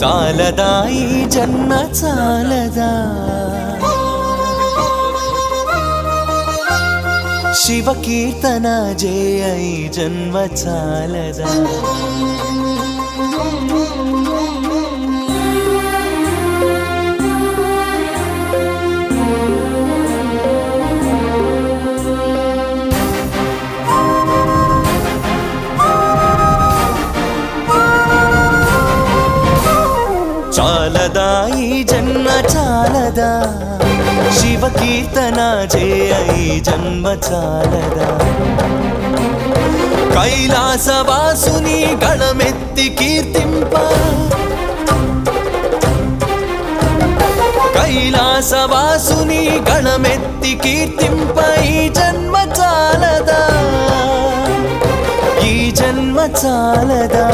చాలదా ఈ జన్మ చాలదా శివ కీర్తన జయ ఈ జన్మ చాలదా చాలదా ఈ జన్మ చాలదా శివ కీర్తన జయ ఈ జన్మ చాలదా కైలాసవాసుని గణమెత్తి కీర్తింప కైలాసవాసుని గణమెత్తి కీర్తింప ఈ జన్మ చాలదా ఈ జన్మ చాలదా